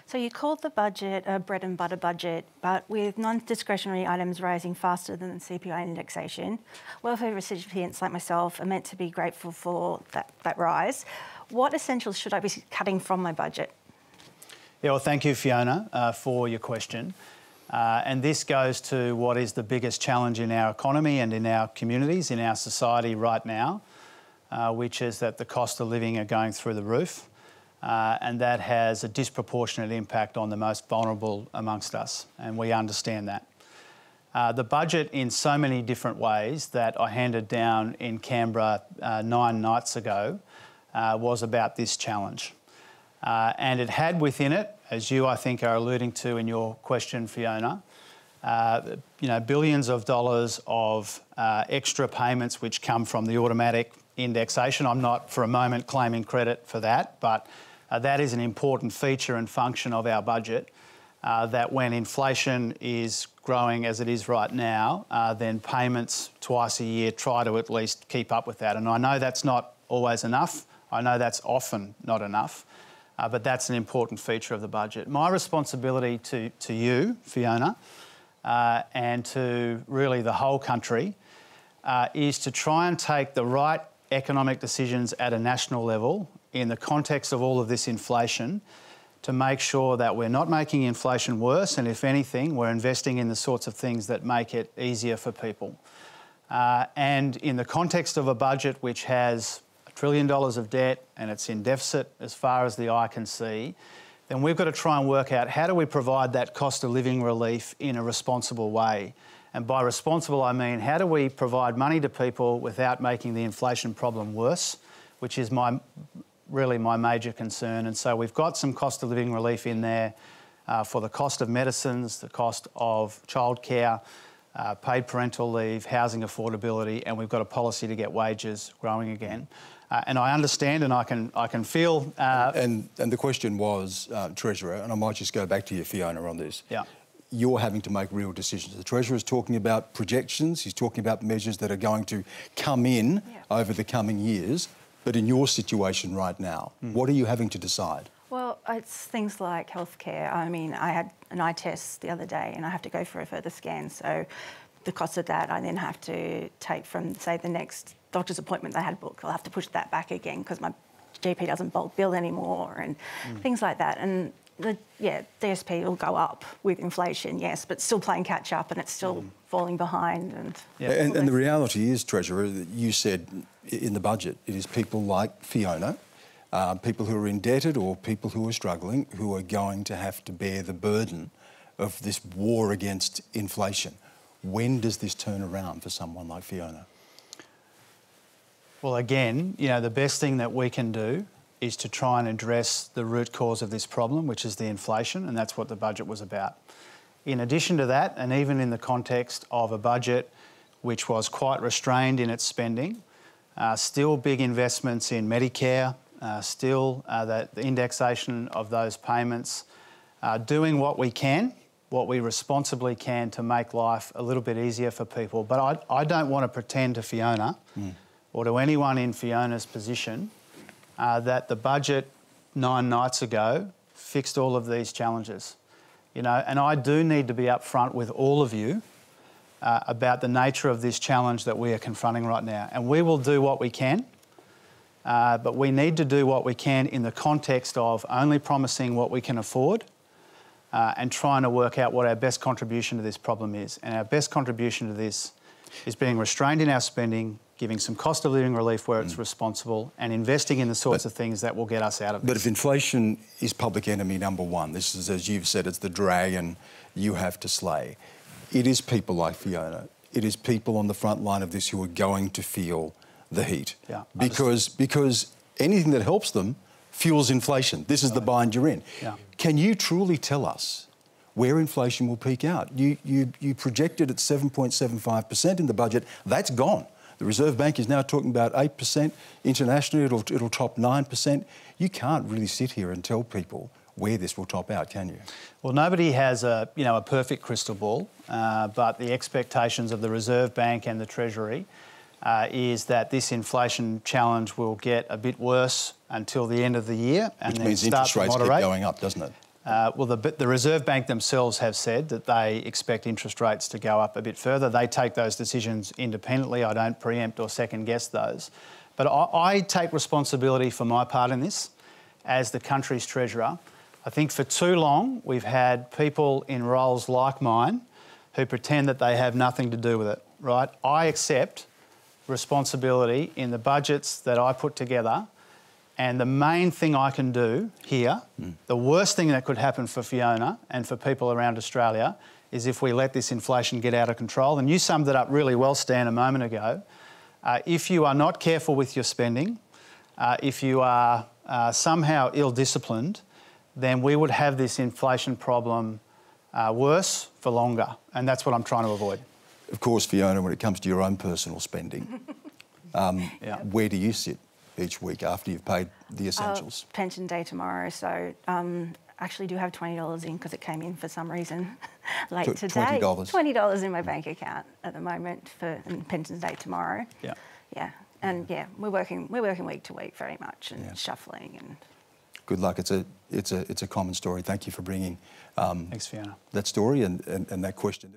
So you called the budget a bread and butter budget, but with non-discretionary items rising faster than the CPI indexation, welfare recipients like myself are meant to be grateful for that rise. What essentials should I be cutting from my budget? Yeah, well, thank you, Fiona, for your question. And this goes to what is the biggest challenge in our economy and in our communities, in our society right now, which is that the cost of living are going through the roof. And that has a disproportionate impact on the most vulnerable amongst us, and we understand that. The budget, in so many different ways, that I handed down in Canberra 9 nights ago was about this challenge. And it had within it, as you, I think, are alluding to in your question, Fiona, billions of dollars of extra payments which come from the automatic indexation. I'm not for a moment claiming credit for that, but that is an important feature and function of our budget, that when inflation is growing as it is right now, then payments twice a year try to at least keep up with that. And I know that's not always enough. I know that's often not enough, but that's an important feature of the budget. My responsibility to you, Fiona, and to really the whole country is to try and take the right economic decisions at a national level in the context of all of this inflation to make sure that we're not making inflation worse, and if anything, we're investing in the sorts of things that make it easier for people. And in the context of a budget which has $1 trillion of debt and it's in deficit as far as the eye can see, then we've got to try and work out how do we provide that cost of living relief in a responsible way. And by responsible, I mean how do we provide money to people without making the inflation problem worse, which is really my major concern. And so we've got some cost of living relief in there for the cost of medicines, the cost of childcare, paid parental leave, housing affordability, and we've got a policy to get wages growing again. And I understand and I can feel... And the question was, Treasurer, and I might just go back to you, Fiona, on this. Yeah. You're having to make real decisions. The Treasurer is talking about projections. He's talking about measures that are going to come in over the coming years. But in your situation right now, what are you having to decide? Well, it's things like healthcare. I mean, I had an eye test the other day and I have to go for a further scan. So the cost of that I then have to take from, say, the next doctor's appointment they had booked. I'll have to push that back again because my GP doesn't bulk bill anymore and things like that. And DSP will go up with inflation, yes, but still playing catch up and it's still falling behind. And the reality is, Treasurer, that you said in the budget, it is people like Fiona, people who are indebted or people who are struggling, who are going to have to bear the burden of this war against inflation. When does this turn around for someone like Fiona? Well, again, the best thing that we can do is to try and address the root cause of this problem, which is the inflation, and that's what the budget was about. In addition to that, and even in the context of a budget which was quite restrained in its spending, still big investments in Medicare, still the indexation of those payments, doing what we can, what we responsibly can to make life a little bit easier for people. But I don't want to pretend to Fiona or to anyone in Fiona's position that the budget 9 nights ago fixed all of these challenges. And I do need to be upfront with all of you about the nature of this challenge that we are confronting right now. And we will do what we can, but we need to do what we can in the context of only promising what we can afford and trying to work out what our best contribution to this problem is. And our best contribution to this is being restrained in our spending, giving some cost of living relief where it's responsible, and investing in the sorts of things that will get us out of this. But if inflation is public enemy number one, this is, as you've said, it's the dragon you have to slay. It is people like Fiona. It is people on the front line of this who are going to feel the heat. Yeah, because anything that helps them fuels inflation. This is the bind you're in. Yeah. Can you truly tell us where inflation will peak out? You projected at 7.75% in the budget. That's gone. The Reserve Bank is now talking about 8%. Internationally, it'll top 9%. You can't really sit here and tell people where this will top out, can you? Well, nobody has a perfect crystal ball, but the expectations of the Reserve Bank and the Treasury is that this inflation challenge will get a bit worse until the end of the year, and Which then means start interest to rates keep moderate. going up, doesn't it? Well, the Reserve Bank themselves have said that they expect interest rates to go up a bit further. They take those decisions independently. I don't preempt or second guess those. But I take responsibility for my part in this as the country's treasurer. I think for too long we've had people in roles like mine who pretend that they have nothing to do with it, right? I accept responsibility in the budgets that I put together, and the main thing I can do here, the worst thing that could happen for Fiona and for people around Australia, is if we let this inflation get out of control. And you summed it up really well, Stan, a moment ago. If you are not careful with your spending, if you are somehow ill-disciplined, then we would have this inflation problem worse for longer. And that's what I'm trying to avoid. Of course, Fiona, when it comes to your own personal spending, where do you sit each week after you've paid the essentials? Pension day tomorrow, so actually do have $20 in because it came in for some reason late today. $20? $20 in my bank account at the moment for pension day tomorrow. Yeah. Yeah, and yeah, we're working week to week very much and shuffling and. Good luck. It's a common story. Thank you for bringing Thanks, Fiona. that story and that question.